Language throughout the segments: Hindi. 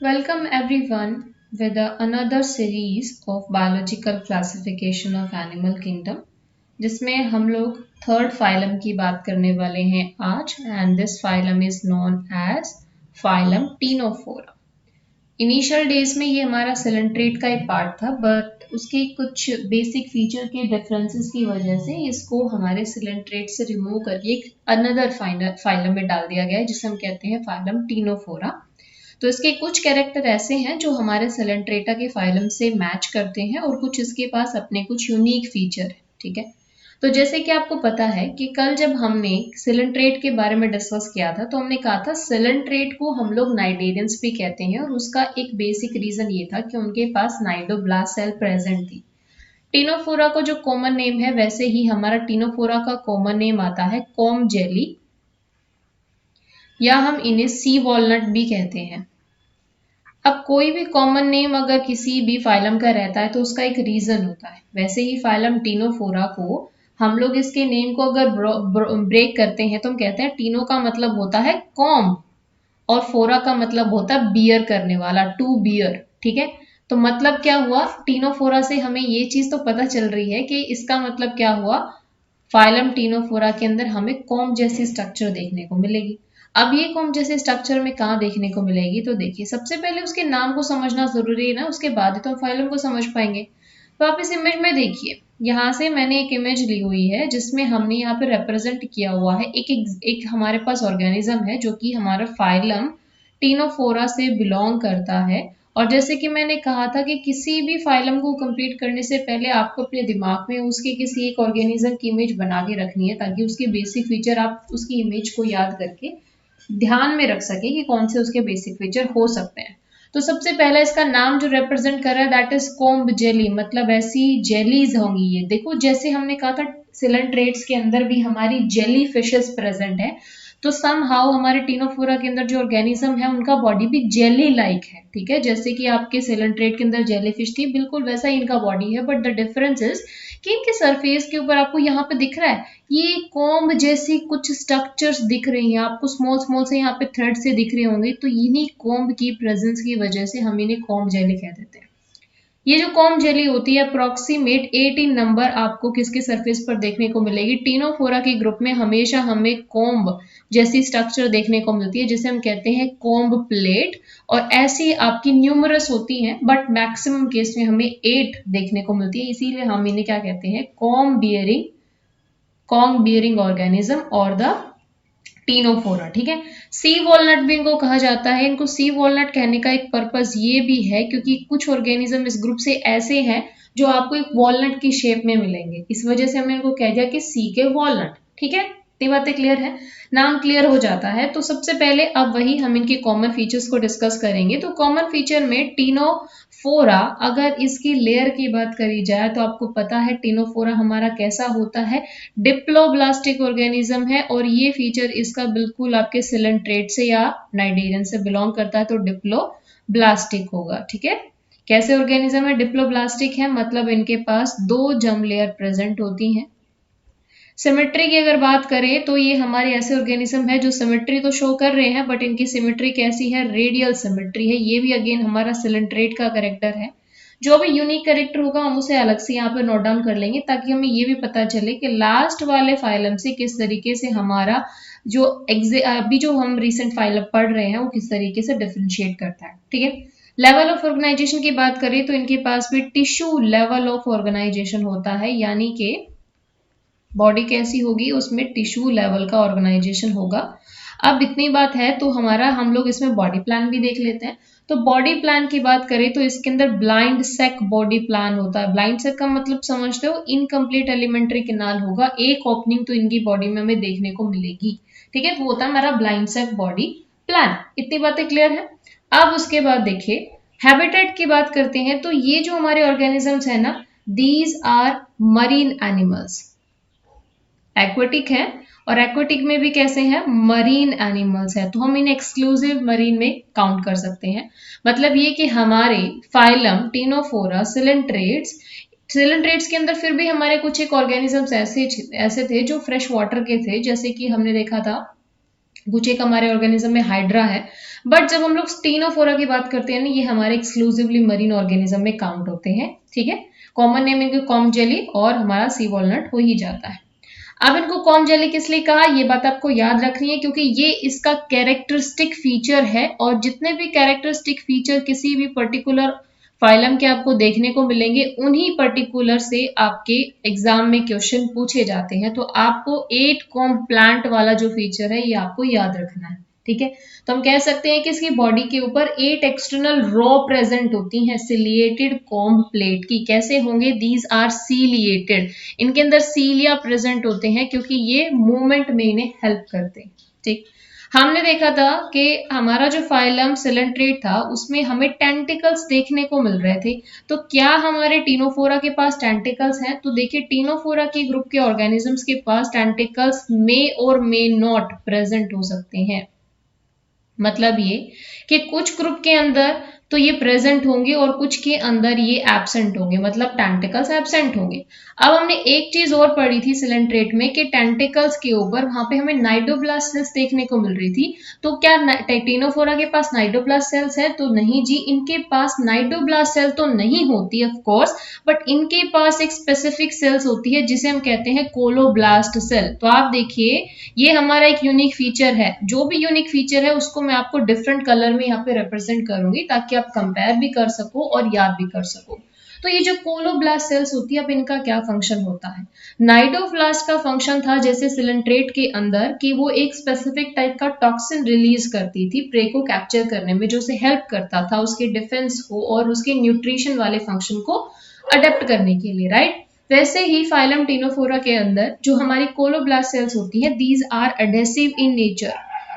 Welcome everyone with another series of biological classification of animal kingdom जिसमें हम लोग थर्ड फाइलम की बात करने वाले हैं आज and this phylum is known as phylum ctenophora. Initial days में ये हमारा सिलेंट्रेट का एक पार्ट था बट उसके कुछ बेसिक फीचर के डिफरेंसेस की वजह से इसको हमारे सिलेंट्रेट से रिमूव करके एक अनदर फाइलम में डाल दिया गया है जिसे हम कहते हैं फाइलम टीनोफोरा। तो इसके कुछ कैरेक्टर ऐसे हैं जो हमारे सिलेंट्रेटा के फाइलम से मैच करते हैं और कुछ इसके पास अपने कुछ यूनिक फीचर है। ठीक है, तो जैसे कि आपको पता है कि कल जब हमने सिलेंट्रेट के बारे में डिस्कस किया था तो हमने कहा था सिलेंट्रेट को हम लोग नाइडेरियंस भी कहते हैं और उसका एक बेसिक रीजन ये था कि उनके पास नाइडोब्लास्ट सेल प्रेजेंट थी। टीनोफोरा को जो कॉमन नेम है वैसे ही हमारा टीनोफोरा का कॉमन नेम आता है कॉम जेली या हम इन्हें सी वॉलनट भी कहते हैं। अब कोई भी कॉमन नेम अगर किसी भी फाइलम का रहता है तो उसका एक रीजन होता है। वैसे ही फाइलम टीनोफोरा को हम लोग इसके नेम को अगर ब्रेक करते हैं तो हम कहते हैं टीनो का मतलब होता है कॉम और फोरा का मतलब होता है बियर करने वाला, टू बियर। ठीक है, तो मतलब क्या हुआ, टीनोफोरा से हमें ये चीज तो पता चल रही है कि इसका मतलब क्या हुआ, फाइलम टीनोफोरा के अंदर हमें कॉम जैसी स्ट्रक्चर देखने को मिलेगी। अब ये कॉम जैसे स्ट्रक्चर में कहाँ देखने को मिलेगी, तो देखिए सबसे पहले उसके नाम को समझना जरूरी है ना, उसके बाद ही तो हम फाइलम को समझ पाएंगे। तो आप इस इमेज में देखिए, यहाँ से मैंने एक इमेज ली हुई है जिसमें हमने यहाँ पे रिप्रेजेंट किया हुआ है एक हमारे पास ऑर्गेनिज्म है जो कि हमारा फाइलम टीनोफोरा से बिलोंग करता है। और जैसे कि मैंने कहा था कि किसी भी फाइलम को कंप्लीट करने से पहले आपको अपने दिमाग में उसके किसी एक ऑर्गेनिज्म की इमेज बना के रखनी है ताकि उसके बेसिक फीचर आप उसकी इमेज को याद करके ध्यान में रख सके कि कौन से उसके बेसिक फीचर हो सकते हैं। तो सबसे पहला इसका नाम जो रिप्रेजेंट कर रहा है दैट इज कोम्ब जेली, मतलब ऐसी जेलीज होंगी। ये देखो जैसे हमने कहा था सिलेंट्रेट्स के अंदर भी हमारी जेली फिशेस प्रेजेंट है, तो सम हाउ हमारे टीनोफोरा के अंदर जो ऑर्गेनिज्म है उनका बॉडी भी जेली लाइक है। ठीक है, जैसे कि आपके सिलेंट्रेट के अंदर जेलीफिश थी बिल्कुल वैसा ही इनका बॉडी है, बट द डिफरेंस इज कि इनके सरफेस के ऊपर आपको यहाँ पे दिख रहा है ये कॉम्ब जैसी कुछ स्ट्रक्चर्स दिख रही हैं आपको, स्मॉल स्मॉल से यहाँ पे थ्रेड से दिख रहे होंगे, तो इन्हीं कॉम्ब की प्रेजेंस की वजह से हम इन्हें कॉम्ब जेली कह देते हैं। ये जो कॉम्ब जेली होती है अप्रोक्सीमेट 18 नंबर आपको किसके सरफेस पर देखने को मिलेगी, टीनोफोरा के ग्रुप में हमेशा हमें कॉम्ब जैसी स्ट्रक्चर देखने को मिलती है जिसे हम कहते हैं कॉम्ब प्लेट। और ऐसी आपकी न्यूमरस होती हैं बट मैक्सिमम केस में हमें 8 देखने को मिलती है, इसीलिए हम इन्हें क्या कहते हैं, कॉम्ब बियरिंग ऑर्गेनिज्म और द टीनोफोरा। ठीक है, सी वॉलनट भी इनको कहा जाता है। इनको सी वॉलनट कहने का एक पर्पस ये भी है क्योंकि कुछ ऑर्गेनिज्म इस ग्रुप से ऐसे हैं जो आपको एक वॉलनट की शेप में मिलेंगे, इस वजह से हमने इनको कह दिया कि सी के वॉलनट। ठीक है, इतनी बातें क्लियर है, नाम क्लियर हो जाता है। तो सबसे पहले अब वही हम इनके कॉमन फीचर्स को डिस्कस करेंगे। तो कॉमन फीचर में टीनोफोरा, अगर इसकी लेयर की बात करी जाए तो आपको पता है टीनोफोरा हमारा कैसा होता है, डिप्लोब्लास्टिक ऑर्गेनिज्म है और ये फीचर इसका बिल्कुल आपके सिलेंट्रेट से या नाइडेरियन से बिलोंग करता है तो डिप्लोब्लास्टिक होगा। ठीक है, कैसे ऑर्गेनिज्म है, डिप्लोब्लास्टिक है, मतलब इनके पास दो जर्म लेयर प्रेजेंट होती हैं। सिमेट्री की अगर बात करें तो ये हमारे ऐसे ऑर्गेनिज्म है जो सिमेट्री तो शो कर रहे हैं बट इनकी सिमेट्री कैसी है, रेडियल सिमेट्री है। ये भी अगेन हमारा सिलेंट्रेट का करेक्टर है। जो भी यूनिक करेक्टर होगा हम उसे अलग से यहाँ पे नोट डाउन कर लेंगे ताकि हमें ये भी पता चले कि लास्ट वाले फाइलम से किस तरीके से हमारा जो अभी जो हम रिसेंट फाइलम पढ़ रहे हैं वो किस तरीके से डिफ्रेंशिएट करता है। ठीक है, लेवल ऑफ ऑर्गेनाइजेशन की बात करें तो इनके पास भी टिश्यू लेवल ऑफ ऑर्गेनाइजेशन होता है, यानी कि बॉडी कैसी होगी उसमें टिश्यू लेवल का ऑर्गेनाइजेशन होगा। अब इतनी बात है तो हमारा हम लोग इसमें बॉडी प्लान भी देख लेते हैं। तो बॉडी प्लान की बात करें तो इसके अंदर ब्लाइंड सेक बॉडी प्लान होता है। ब्लाइंड सेक का मतलब समझते हो, इनकम्प्लीट एलिमेंट्री कैनाल होगा, एक ओपनिंग तो इनकी बॉडी में हमें देखने को मिलेगी। ठीक है, वो होता है हमारा ब्लाइंड सेक बॉडी प्लान। इतनी बातें क्लियर है। अब उसके बाद देखिए हैबिटेट की बात करते हैं। तो ये जो हमारे ऑर्गेनिजम्स है ना, these are marine animals, aquatic है और एक्वेटिक में भी कैसे हैं, मरीन एनिमल्स है, तो हम इन्हें एक्सक्लूसिव मरीन में काउंट कर सकते हैं। मतलब ये कि हमारे फाइलम टीनोफोरा सिलेंट्रेट्स के अंदर फिर भी हमारे कुछ एक ऑर्गेनिजम्स ऐसे थे जो फ्रेश वाटर के थे, जैसे कि हमने देखा था कुछ एक हमारे ऑर्गेनिज्म में हाइड्रा है, बट जब हम लोग स्टीनोफोरा की बात करते हैं ना, ये हमारे एक्सक्लूसिवली मरीन ऑर्गेनिज्म में काउंट होते हैं, ठीक है। कॉमन नेम इनके कॉम जेली और हमारा सी वॉलनट हो ही जाता है। अब इनको कॉम जेली किस लिए कहा, ये बात आपको याद रखनी है, क्योंकि ये इसका कैरेक्टरिस्टिक फीचर है, और जितने भी कैरेक्टरिस्टिक फीचर किसी भी पर्टिकुलर फाइलम के आपको देखने को मिलेंगे, उन्हीं पर्टिकुलर से आपके एग्जाम में क्वेश्चन पूछे जाते हैं। तो आपको 8 कॉम प्लांट वाला जो फीचर है ये आपको याद रखना है, ठीक है। तो हम कह सकते हैं कि इसकी बॉडी के ऊपर 8 एक्सटर्नल रॉ प्रेजेंट होती हैं सिलिएटेड कॉम्ब प्लेट की। कैसे होंगे, दीज आर सीलिएटेड, इनके अंदर सीलिया प्रेजेंट होते हैं क्योंकि ये मूवमेंट में इन्हें हेल्प करते हैं, ठीक। हमने देखा था कि हमारा जो फाइलम सिलेंट्रेट था उसमें हमें टेंटिकल्स देखने को मिल रहे थे, तो क्या हमारे टीनोफोरा के पास टेंटिकल्स हैं? तो देखिए, टीनोफोरा के ग्रुप के ऑर्गेनिजम्स के पास टेंटिकल्स मे और मे नॉट प्रेजेंट हो सकते हैं। मतलब ये कि कुछ ग्रुप के अंदर तो ये प्रेजेंट होंगे और कुछ के अंदर ये एब्सेंट होंगे, मतलब टेंटिकल्स एब्सेंट होंगे। अब हमने एक चीज और पढ़ी थी सिलेंट्रेट में कि टेंटिकल्स के ऊपर वहां पे हमें नाइडोब्लास्ट सेल्स देखने को मिल रही थी। तो क्या टीनोफोरा के पास नाइडोब्लास्ट सेल्स है? तो नहीं जी, इनके पास नाइडोब्लास्ट सेल तो नहीं होती ऑफ कोर्स, बट इनके पास एक स्पेसिफिक सेल्स होती है जिसे हम कहते हैं कोलोब्लास्ट सेल। तो आप देखिए, ये हमारा एक यूनिक फीचर है। जो भी यूनिक फीचर है उसको मैं आपको डिफरेंट कलर में यहाँ पे रिप्रेजेंट करूंगी ताकि आप कंपेयर भी कर सको और याद भी कर सको। तो ये जो कोलोब्लास्ट सेल्स होती है, अब इनका क्या फंक्शन होता है? नाइडोब्लास्ट का फंक्शन था जैसे सिलेंट्रेट के अंदर कि वो एक स्पेसिफिक टाइप का टॉक्सिन रिलीज करती थी प्रे को कैप्चर करने में, जो उसे हेल्प करता था उसके डिफेंस को और उसके न्यूट्रिशन वाले फंक्शन को अडेप्ट करने के लिए, राइट। वैसे ही फाइलम टीनोफोरा के अंदर जो हमारी कोलोब्लास्ट सेल्स होती हैं, these are adhesive in nature.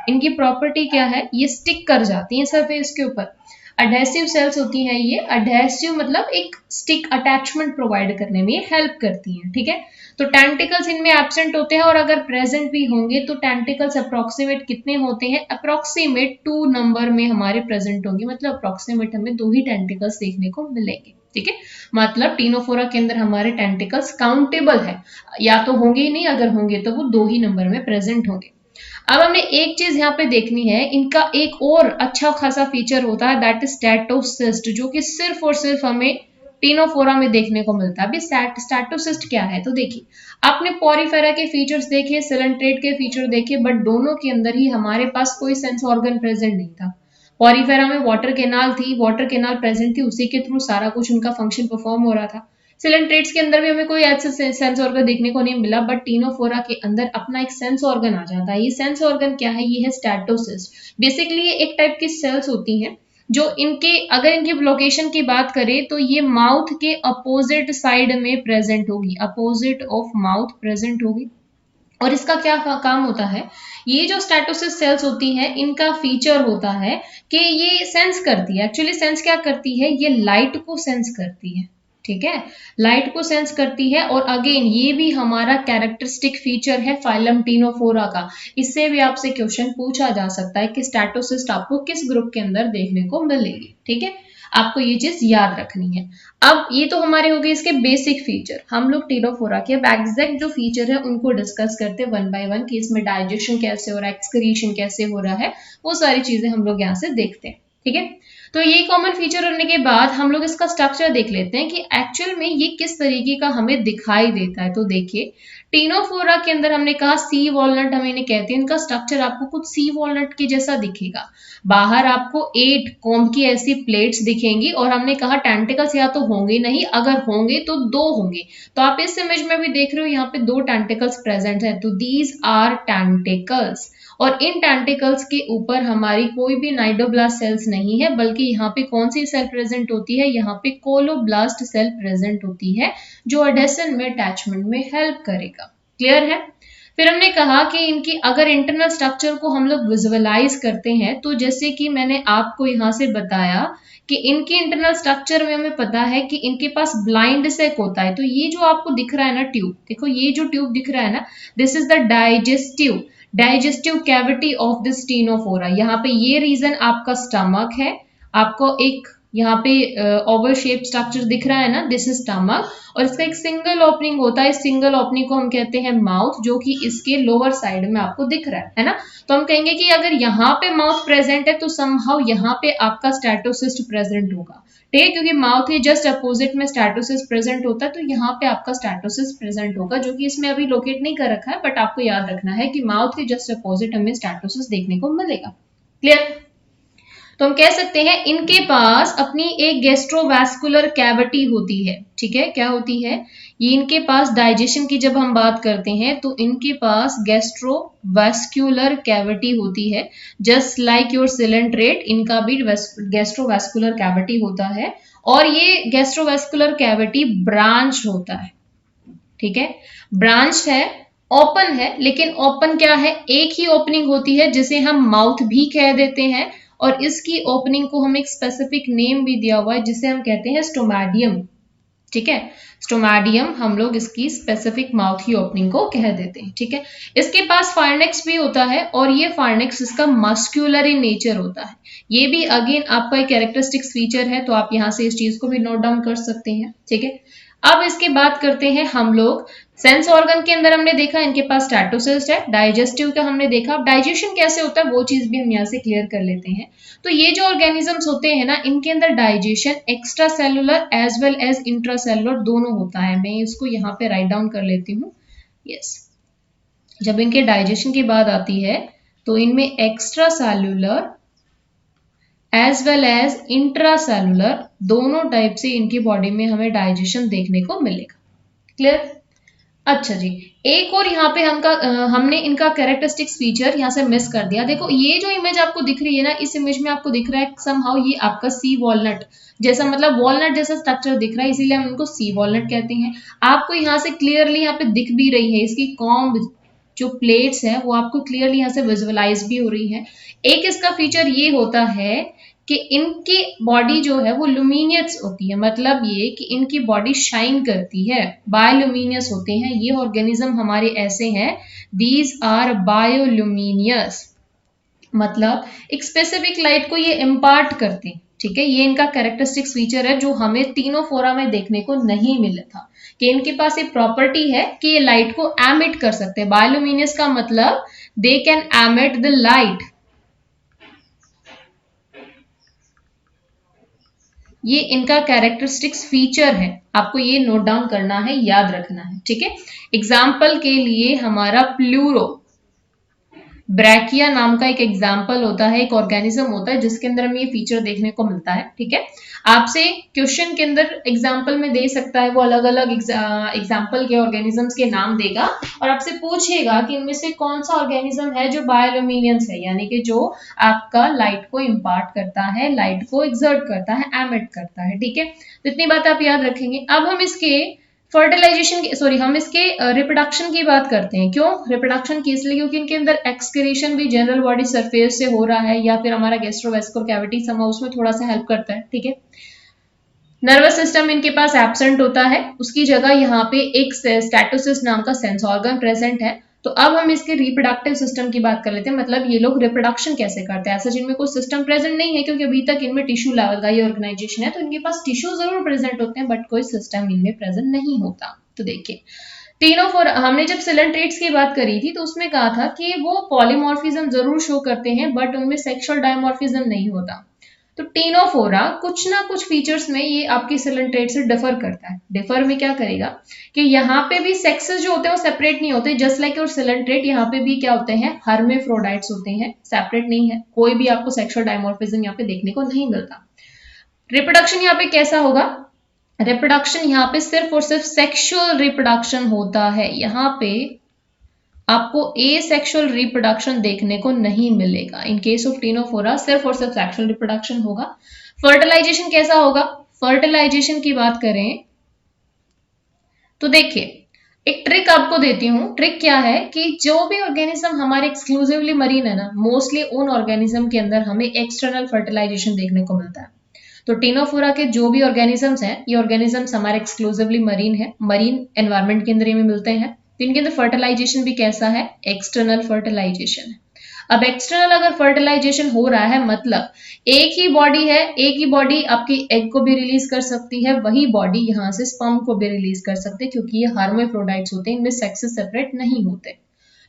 इनकी प्रॉपर्टी क्या है? ये स्टिक कर जाती हैं सरफेस के ऊपर। अडेसिव सेल्स होती हैं ये, अडेसिव मतलब एक स्टिक अटैचमेंट प्रोवाइड करने में ये हेल्प करती हैं, ठीक है। तो टेंटिकल्स इनमें एब्सेंट होते हैं, और अगर प्रेजेंट भी होंगे तो टेंटिकल्स अप्रोक्सीमेट कितने होते हैं? अप्रोक्सीमेट 2 नंबर में हमारे प्रेजेंट होंगे, मतलब अप्रोक्सीमेट हमें 2 ही टेंटिकल्स देखने को मिलेंगे, ठीक है। मतलब टीनोफोरा के अंदर हमारे टेंटिकल्स काउंटेबल है, या तो होंगे ही नहीं, अगर होंगे तो वो 2 ही नंबर में प्रेजेंट होंगे। अब हमने एक चीज यहाँ पे देखनी है, इनका एक और अच्छा खासा फीचर होता है, दैट इज स्टैटोसिस्ट, जो कि सिर्फ और सिर्फ हमें टीनोफोरा में देखने को मिलता है। अभी स्टैटोसिस्ट क्या है? तो देखिए, आपने पॉरीफेरा के फीचर्स देखे, सिलेंट्रेट के फीचर देखे, बट दोनों के अंदर ही हमारे पास कोई सेंस ऑर्गन प्रेजेंट नहीं था। पॉरीफेरा में वाटर केनाल थी, वाटर केनाल प्रेजेंट थी, उसी के थ्रू सारा कुछ उनका फंक्शन परफॉर्म हो रहा था। सिलेंट्रेट्स के अंदर भी हमें कोई ऐसा सेंस ऑर्गन देखने को नहीं मिला, बट टीनोफोरा के अंदर अपना एक सेंस ऑर्गन आ जाता है। ये सेंस ऑर्गन क्या है? ये है स्टैटोसिस्ट। बेसिकली ये एक टाइप की सेल्स होती हैं जो इनके, अगर इनकी लोकेशन की बात करें तो ये माउथ के अपोजिट साइड में प्रेजेंट होगी, अपोजिट ऑफ माउथ प्रेजेंट होगी। और इसका क्या काम होता है? ये जो स्टैटोसिस सेल्स होती हैं, इनका फीचर होता है कि ये सेंस करती है। एक्चुअली सेंस क्या करती है? ये लाइट को सेंस करती है, ठीक है, लाइट को सेंस करती है। और अगेन ये भी हमारा कैरेक्टरिस्टिक फीचर है फाइलम टीनोफोरा का। इससे भी आपसे क्वेश्चन पूछा जा सकता है कि स्टैटोसिस्ट आपको किस ग्रुप के अंदर देखने को मिलेगी, ठीक है। आपको ये चीज याद रखनी है। अब ये तो हमारे हो गए इसके बेसिक फीचर। हम लोग टीनोफोरा के अब एग्जैक्ट जो फीचर है उनको डिस्कस करते हैं वन बाय वन, कि इसमें डाइजेशन कैसे हो रहा है, एक्सक्रीशन कैसे हो रहा है, वो सारी चीजें हम लोग यहाँ से देखते हैं, ठीक है। तो ये कॉमन फीचर होने के बाद हम लोग इसका स्ट्रक्चर देख लेते हैं कि एक्चुअल में ये किस तरीके का हमें दिखाई देता है। तो देखिए, टीनोफोरा के अंदर हमने कहा सी वॉलनट हम इन्हें कहते हैं, इनका स्ट्रक्चर आपको कुछ सी वॉलनट के जैसा दिखेगा। बाहर आपको 8 कॉम्ब की ऐसी प्लेट्स दिखेंगी, और हमने कहा टेंटिकल्स या तो होंगे नहीं, अगर होंगे तो 2 होंगे। तो आप इस इमेज में भी देख रहे हो यहाँ पे 2 टेंटिकल्स प्रेजेंट है, तो दीज आर टेंटिकल्स। और इन टेंटिकल्स के ऊपर हमारी कोई भी नाइडोब्लास्ट सेल्स नहीं है, बल्कि यहाँ पे कौन सी सेल प्रेजेंट होती है? यहाँ पे कोलोब्लास्ट सेल प्रेजेंट होती है, जो एडेशन में अटैचमेंट में हेल्प करेगा। क्लियर है? फिर हमने कहा कि इनकी अगर इंटरनल स्ट्रक्चर को हम लोग विजुअलाइज करते हैं, तो जैसे कि मैंने आपको यहाँ से बताया कि इनके इंटरनल स्ट्रक्चर में हमें पता है कि इनके पास ब्लाइंड सेक होता है। तो ये जो आपको दिख रहा है ना ट्यूब, देखो ये जो ट्यूब दिख रहा है ना, this is the digestive cavity of this Ctenophora. यहाँ पे ये रीजन आपका स्टमक है, आपको एक यहाँ पे ओवल शेप स्ट्रक्चर दिख रहा है ना, दिस इज स्टमक, और इसका एक सिंगल ओपनिंग होता है, इस सिंगल ओपनिंग को हम कहते हैं माउथ, जो कि इसके लोअर साइड में आपको दिख रहा है ना। तो हम कहेंगे कि अगर यहाँ पे माउथ प्रेजेंट है तो समहाउ यहाँ पे आपका स्टैटोसिस्ट प्रेजेंट होगा, ठीक है, क्योंकि माउथ के जस्ट अपोजिट में स्टैटोसिस्ट प्रेजेंट होता है, तो यहाँ पे आपका स्टैटोसिस्ट प्रेजेंट होगा, जो कि इसमें अभी लोकेट नहीं कर रखा है, बट आपको याद रखना है कि माउथ के जस्ट अपोजिट हमें स्टैटोसिस्ट देखने को मिलेगा। क्लियर? तो हम कह सकते हैं इनके पास अपनी एक गैस्ट्रोवैस्कुलर कैविटी होती है, ठीक है, क्या होती है ये, इनके पास डाइजेशन की जब हम बात करते हैं तो इनके पास गैस्ट्रोवैस्कुलर कैविटी होती है, जस्ट लाइक योर सिलेंट्रेट, इनका भी गैस्ट्रोवैस्कुलर कैविटी होता है, और ये गैस्ट्रोवैस्कुलर कैविटी ब्रांच होता है, ठीक है, ब्रांच है, ओपन है, लेकिन ओपन क्या है, एक ही ओपनिंग होती है जिसे हम माउथ भी कह देते हैं, और इसकी ओपनिंग को हम एक स्पेसिफिक नेम भी दिया हुआ है जिसे हम कहते हैं स्टोमैडियम, ठीक है, स्टोमैडियम हम लोग इसकी स्पेसिफिक माउथ की ओपनिंग को कह देते हैं, ठीक है। इसके पास फार्नेक्स भी होता है, और ये फार्नेक्स इसका मस्क्यूलर इन नेचर होता है, ये भी अगेन आपका एक कैरेक्टरिस्टिक्स फीचर है, तो आप यहाँ से इस चीज को भी नोट डाउन कर सकते हैं, ठीक है। अब इसके बात करते हैं हम लोग सेंस ऑर्गन के अंदर, हमने देखा इनके पास स्टैटोसिस्ट है, डाइजेस्टिव का हमने देखा, डाइजेशन कैसे होता है वो चीज भी हम यहाँ से क्लियर कर लेते हैं। तो ये जो ऑर्गेनिजम्स होते हैं ना, इनके अंदर digestion extracellular as well as intracellular दोनों होता है, मैं इसको यहाँ पे राइट डाउन कर लेती हूँ। यस, जब इनके डाइजेशन की बात आती है तो इनमें extracellular as well as intracellular दोनों टाइप से इनकी बॉडी में हमें डाइजेशन देखने को मिलेगा। क्लियर? अच्छा जी, एक और यहाँ पे हमने इनका कैरेक्टरिस्टिक्स फीचर यहाँ से मिस कर दिया। देखो ये जो इमेज आपको दिख रही है ना, इस इमेज में आपको दिख रहा है समहाउ ये आपका सी वॉलनट जैसा, मतलब वॉलनट जैसा स्ट्रक्चर दिख रहा है, इसीलिए हम इनको सी वॉलनट कहते हैं। आपको यहाँ से क्लियरली यहाँ पे दिख भी रही है, इसकी कॉम्ब जो प्लेट्स है वो आपको क्लियरली यहाँ से विजुअलाइज भी हो रही है। एक इसका फीचर ये होता है कि इनकी बॉडी जो है वो लुमिनियस होती है, मतलब ये कि इनकी बॉडी शाइन करती है, बायोलुमिनियस होते हैं ये ऑर्गेनिज्म हमारे ऐसे हैं, दीज आर बायोलुमिनियस, मतलब एक स्पेसिफिक लाइट को ये इम्पार्ट करते हैं, ठीक है। ये इनका कैरेक्टरिस्टिक्स फीचर है जो हमें तीनों फोरा में देखने को नहीं मिला था, कि इनके पास एक प्रॉपर्टी है कि ये लाइट को एमिट कर सकते हैं। बायोलुमिनियस का मतलब they can emit the light, ये इनका कैरेक्टरिस्टिक्स फीचर है, आपको ये नोट डाउन करना है, याद रखना है, ठीक है। एग्जाम्पल के लिए हमारा प्लूरो ब्रैकिया नाम का एक एग्जाम्पल होता है, एक ऑर्गेनिज्म होता है जिसके अंदर हमें ये फीचर देखने को मिलता है, ठीक है। आपसे क्वेश्चन के अंदर एग्जाम्पल में दे सकता है, वो अलग अलग एग्जाम्पल के ऑर्गेनिजम्स के नाम देगा और आपसे पूछेगा कि इनमें से कौन सा ऑर्गेनिज्म है जो बायोलुमिनियंस है, यानी कि जो आपका लाइट को इम्पार्ट करता है, लाइट को एक्सर्ट करता है, एमिट करता है, ठीक है। तो इतनी बात आप याद रखेंगे। अब हम इसके फर्टिलाइजेशन की हम इसके रिप्रोडक्शन की बात करते हैं। क्यों रिप्रोडक्शन की? इसलिए क्योंकि इनके अंदर एक्सक्रीशन भी जनरल बॉडी सरफेस से हो रहा है, या फिर हमारा गैस्ट्रोवेस्कुलर कैविटी समा उसमें थोड़ा सा हेल्प करता है, ठीक है। नर्वस सिस्टम इनके पास एब्सेंट होता है, उसकी जगह यहाँ पे एक स्टैटोसिस्ट नाम का सेंस ऑर्गन प्रेजेंट है। तो अब हम इसके रिप्रोडक्टिव सिस्टम की बात कर लेते हैं, मतलब ये लोग रिप्रोडक्शन कैसे करते हैं। ऐसा जिनमें कोई सिस्टम प्रेजेंट नहीं है, क्योंकि अभी तक इनमें टिश्यू लेवल का ये ऑर्गेनाइजेशन है, तो इनके पास टिश्यू जरूर प्रेजेंट होते हैं बट कोई सिस्टम इनमें प्रेजेंट नहीं होता। तो देखिए तीनों हमने जब सिलेंट्रेट्स की बात करी थी तो उसमें कहा था कि वो पॉलीमॉर्फिज्म जरूर शो करते हैं बट उनमें सेक्सुअल डायमॉर्फिज्म नहीं होता। तो टीनोफोरा कुछ ना कुछ फीचर्स में ये आपकी सिलेंट्रेट से डिफर करता है। डिफर में क्या करेगा कि यहाँ पे भी सेक्सेस जो होते हैं वो सेपरेट नहीं होते, जस्ट लाइक और सिलेंट्रेट यहाँ पे भी क्या होते हैं, हर्मेफ्रोडाइट्स होते हैं, सेपरेट नहीं है, कोई भी आपको सेक्सुअल डायमॉर्फिज्म यहाँ पे देखने को नहीं मिलता। रिप्रोडक्शन यहाँ पे कैसा होगा, रिप्रोडक्शन यहाँ पे सिर्फ और सिर्फ सेक्सुअल रिप्रोडक्शन होता है, यहाँ पे आपको एसेक्सुअल रिप्रोडक्शन देखने को नहीं मिलेगा। इन केस ऑफ टीनोफोरा सिर्फ और सिर्फ सेक्सुअल रिप्रोडक्शन होगा। फर्टिलाइजेशन कैसा होगा, फर्टिलाइजेशन की बात करें तो देखिए एक ट्रिक आपको देती हूँ। ट्रिक क्या है कि जो भी ऑर्गेनिज्म हमारे एक्सक्लूसिवली मरीन है ना, मोस्टली उन ऑर्गेनिज्म के अंदर हमें एक्सटर्नल फर्टिलाइजेशन देखने को मिलता है। तो टीनोफोरा के जो भी ऑर्गेनिजम्स हैं, ये ऑर्गेनिजम्स हमारे एक्सक्लूसिवली मरीन है, मरीन एनवायरमेंट के अंदर में मिलते हैं। तो इनके अंदर फर्टिलाइजेशन भी कैसा है, एक्सटर्नल फर्टिलाइजेशन है। अब एक्सटर्नल अगर फर्टिलाइजेशन हो रहा है मतलब एक ही बॉडी है, एक ही बॉडी आपकी एग को भी रिलीज कर सकती है, वही बॉडी यहाँ से स्पर्म को भी रिलीज कर सकते हैं, क्योंकि ये हर्माफ्रोडाइट्स होते हैं, इनमें सेक्सेस सेपरेट नहीं होते।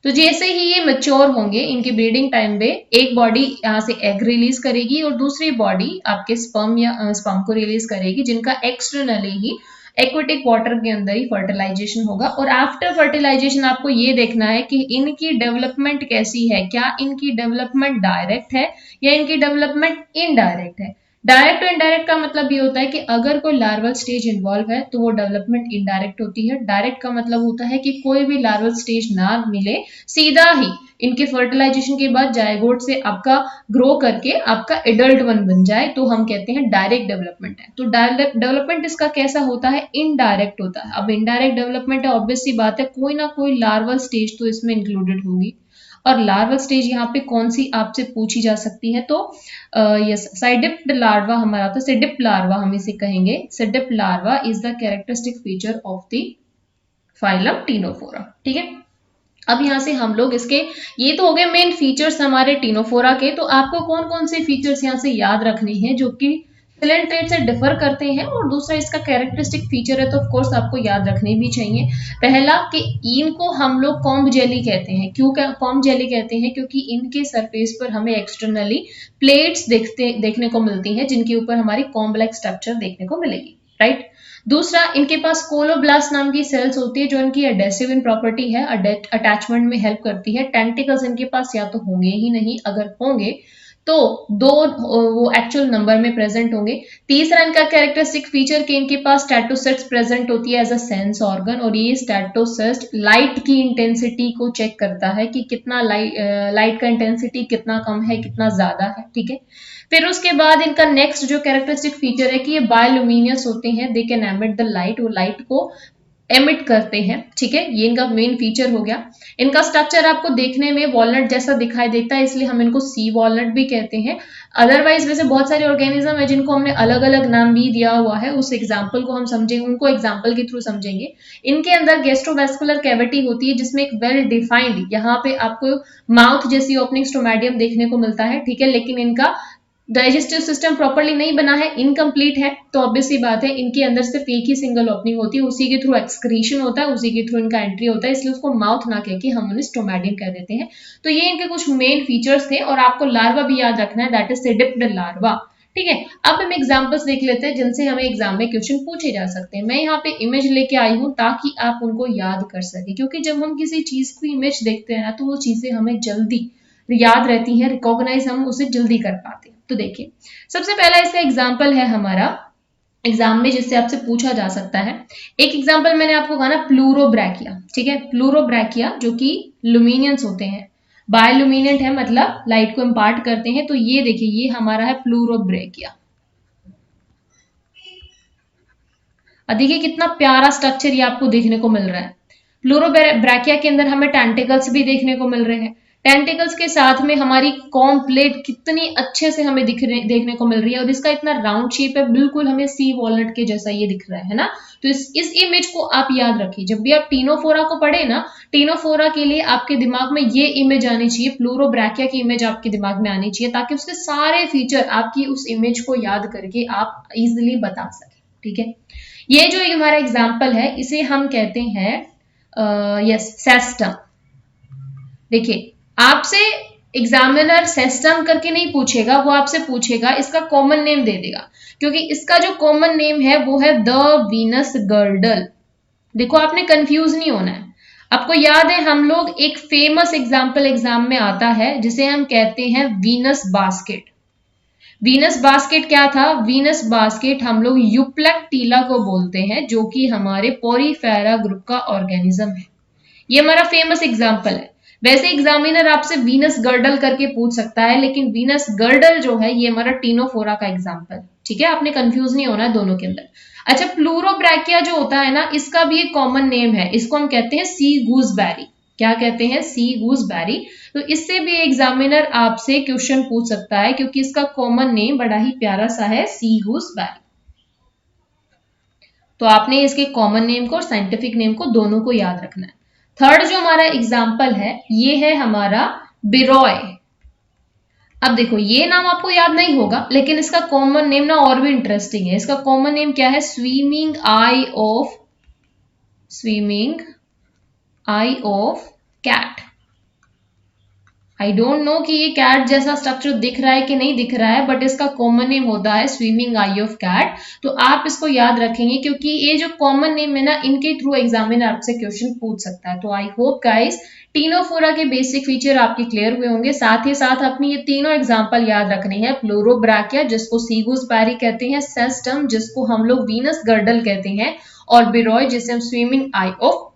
तो जैसे ही ये मैच्योर होंगे, इनकी ब्रीडिंग टाइम पे एक बॉडी यहाँ से एग रिलीज करेगी और दूसरी बॉडी आपके स्पर्म या स्पर्म को रिलीज करेगी, जिनका एक्सटर्नली ही एक्वेटिक वाटर के अंदर ही फर्टिलाइजेशन होगा। और आफ्टर फर्टिलाइजेशन आपको ये देखना है कि इनकी डेवलपमेंट कैसी है, क्या इनकी डेवलपमेंट डायरेक्ट है या इनकी डेवलपमेंट इनडायरेक्ट है। डायरेक्ट और इनडायरेक्ट का मतलब ये होता है कि अगर कोई लार्वल स्टेज इन्वॉल्व है तो वो डेवलपमेंट इनडायरेक्ट होती है। डायरेक्ट का मतलब होता है कि कोई भी लार्वल स्टेज ना मिले, सीधा ही इनके फर्टिलाइजेशन के बाद जायगोट से आपका ग्रो करके आपका एडल्ट वन बन जाए, तो हम कहते हैं डायरेक्ट डेवलपमेंट है। तो डायरेक्ट डेवलपमेंट इसका कैसा होता है, इनडायरेक्ट होता है। अब इनडायरेक्ट डेवलपमेंट है, ऑब्वियस सी बात है कोई ना कोई लार्वल स्टेज तो इसमें इंक्लूडेड होगी। और लार्वल स्टेज यहाँ पे कौन सी आपसे पूछी जा सकती है, तो यस साइडिप्ड लार्वा हमारा होता है, सिडिप लार्वा हम इसे कहेंगे। Cydippid larva is the characteristic feature of the phylum Ctenophora. ठीक है, अब यहाँ से हम लोग इसके, ये तो हो गए मेन फीचर्स हमारे टीनोफोरा के। तो आपको कौन कौन से फीचर्स यहाँ से याद रखने हैं जो कि सिलेंट्रेट से डिफर करते हैं, और दूसरा इसका कैरेक्टरिस्टिक फीचर है, तो ऑफ कोर्स आपको याद रखने भी चाहिए। पहला कि इनको हम लोग कॉम्ब जेली कहते हैं। क्यों कॉम्ब जेली कहते हैं, क्योंकि इनके सरफेस पर हमें एक्सटर्नली प्लेट्स देखने को मिलती हैं, जिनके ऊपर हमारी कॉम्ब लाइक स्ट्रक्चर देखने को मिलेगी, राइट। दूसरा, इनके पास कोलोब्लास्ट नाम की सेल्स होती है जो इनकी एडेसिव इन प्रॉपर्टी है, अटैचमेंट में हेल्प करती है। टेंटिकल्स इनके पास या तो होंगे ही नहीं, अगर होंगे तो दो वो एक्चुअल नंबर में प्रेजेंट होंगे। तीसरा, इनका कैरेक्टरिस्टिक फीचर कि इनके पास स्टैटोसिस्ट प्रेजेंट होती है एज अ सेंस ऑर्गन, और ये स्टैटोसिस्ट लाइट की इंटेंसिटी को चेक करता है कि कितना लाइट का इंटेंसिटी कितना कम है, कितना ज्यादा है। ठीक है, फिर उसके बाद इनका नेक्स्ट जो कैरेक्टरिस्टिक फीचर है कि ये बायोल्यूमिनियस होते हैं, they can emit the light, वो लाइट को एमिट करते हैं। ठीक है, ये इनका मेन फीचर हो गया। इनका स्ट्रक्चर आपको देखने में वॉलनट जैसा दिखाई देता है, इसलिए हम इनको सी वॉलनट भी कहते हैं। अदरवाइज वैसे बहुत सारे ऑर्गेनिज्म है जिनको हमने अलग अलग नाम भी दिया हुआ है, उस एग्जाम्पल को हम समझेंगे, उनको एग्जाम्पल के थ्रू समझेंगे। इनके अंदर गैस्ट्रोवेस्कुलर कैविटी होती है, जिसमें एक वेल डिफाइंड यहाँ पे आपको माउथ जैसी ओपनिंग स्टोमेडियम देखने को मिलता है। ठीक है, लेकिन इनका डाइजेस्टिव सिस्टम प्रॉपर्ली नहीं बना है, इनकम्प्लीट है, तो ऑब्वियस सी बात है इनके अंदर सिर्फ एक ही सिंगल ओपनिंग होती है, उसी के थ्रू एक्सक्रीशन होता है, उसी के थ्रू इनका एंट्री होता है, इसलिए उसको माउथ ना कह के हम उन्हें स्टोमेडियम कह देते हैं। तो ये इनके कुछ मेन फीचर्स थे, और आपको लार्वा भी याद रखना है, दैट इज सिडिप्ड लार्वा। ठीक है, अब हम एग्जाम्पल्स देख लेते हैं जिनसे हमें एग्जाम में क्वेश्चन पूछे जा सकते हैं। मैं यहाँ पे इमेज लेके आई हूँ ताकि आप उनको याद कर सके, क्योंकि जब हम किसी चीज को इमेज देखते हैं ना, तो वो चीजें हमें जल्दी याद रहती हैं, रिकॉग्नाइज हम उसे जल्दी कर पाते हैं। तो देखिए, सबसे पहला इसका एग्जाम्पल है हमारा एग्जाम में, जिससे आपसे पूछा जा सकता है। एक एग्जाम्पल मैंने आपको कहा ना, प्लूरोब्रैकिया। ठीक है, प्लूरोब्रैकिया जो कि लुमिनियंस होते हैं, बायोलुमिनेंट है, मतलब लाइट को इम्पार्ट करते हैं। तो ये देखिए, ये हमारा है प्लूरोब्रैकिया। देखिए कितना प्यारा स्ट्रक्चर ये आपको देखने को मिल रहा है। प्लूरोब्रैकिया के अंदर हमें टेंटिकल्स भी देखने को मिल रहे हैं। टेंटिकल्स के साथ में हमारी कॉम प्लेट कितनी अच्छे से हमें देखने को मिल रही है, और इसका इतना राउंड शेप है, बिल्कुल हमें सी वॉलनट के जैसा ये दिख रहा है ना। तो इस इमेज को आप याद रखिए, जब भी आप टीनोफोरा को पढ़े ना, टीनोफोरा के लिए आपके दिमाग में ये इमेज आनी चाहिए, प्लूरोब्रैकिया की इमेज आपके दिमाग में आनी चाहिए, ताकि उसके सारे फीचर आपकी उस इमेज को याद करके आप इजिली बता सकें। ठीक है, ये जो हमारा एग्जाम्पल है इसे हम कहते हैं यस सेस्टम। देखिए, आपसे एग्जामिनर सेस्टम करके नहीं पूछेगा, वो आपसे पूछेगा इसका कॉमन नेम दे देगा, क्योंकि इसका जो कॉमन नेम है वो है द वीनस गर्डल। देखो, आपने कंफ्यूज नहीं होना है। आपको याद है, हम लोग एक फेमस एग्जाम्पल एग्जाम में आता है जिसे हम कहते हैं वीनस बास्केट। वीनस बास्केट क्या था? वीनस बास्केट हम लोग यूप्लेक्टिला को बोलते हैं, जो कि हमारे पोरीफेरा ग्रुप का ऑर्गेनिज्म है। ये हमारा फेमस एग्जाम्पल है। वैसे एग्जामिनर आपसे वीनस गर्डल करके पूछ सकता है, लेकिन वीनस गर्डल जो है ये हमारा टीनोफोरा का एग्जाम्पल। ठीक है, आपने कंफ्यूज नहीं होना है दोनों के अंदर। अच्छा, प्लूरोब्रैकिया जो होता है ना, इसका भी एक कॉमन नेम है, इसको हम कहते हैं सी गूसबेरी। क्या कहते हैं? सी गूसबेरी। तो इससे भी एग्जामिनर आपसे क्वेश्चन पूछ सकता है, क्योंकि इसका कॉमन नेम बड़ा ही प्यारा सा है, सी गूसबेरी। तो आपने इसके कॉमन नेम को और साइंटिफिक नेम को दोनों को याद रखना है। थर्ड जो हमारा एग्जाम्पल है ये है हमारा बिरॉय। अब देखो ये नाम आपको याद नहीं होगा, लेकिन इसका कॉमन नेम ना और भी इंटरेस्टिंग है। इसका कॉमन नेम क्या है? Swimming eye of cat. I don't know कि ये कैट जैसा स्ट्रक्चर दिख रहा है कि नहीं दिख रहा है, बट इसका कॉमन नेम होता है स्विमिंग आई ऑफ कैट। तो आप इसको याद रखेंगे, क्योंकि ये जो कॉमन नेम है ना, इनके थ्रू एग्जामिनर आपसे क्वेश्चन पूछ सकता है। तो आई होप गाइस टीनोफोरा के बेसिक फीचर आपके क्लियर हुए होंगे। साथ ही साथ अपनी ये तीनों एग्जाम्पल याद रखने हैं। प्लूरोब्राकिया जिसको सीगोस पैरी कहते हैं, सेस्टम जिसको हम लोग वीनस गर्डल कहते हैं, और बिरॉय जिसे हम स्विमिंग आई ऑफ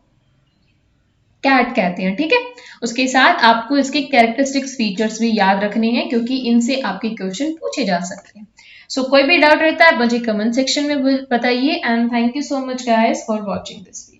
कैट कहते हैं। ठीक है, उसके साथ आपको इसके कैरेक्टरिस्टिक्स फीचर्स भी याद रखने हैं, क्योंकि इनसे आपके क्वेश्चन पूछे जा सकते हैं। सो कोई भी डाउट रहता है मुझे कमेंट सेक्शन में बताइए। And thank you so much guys for watching this video.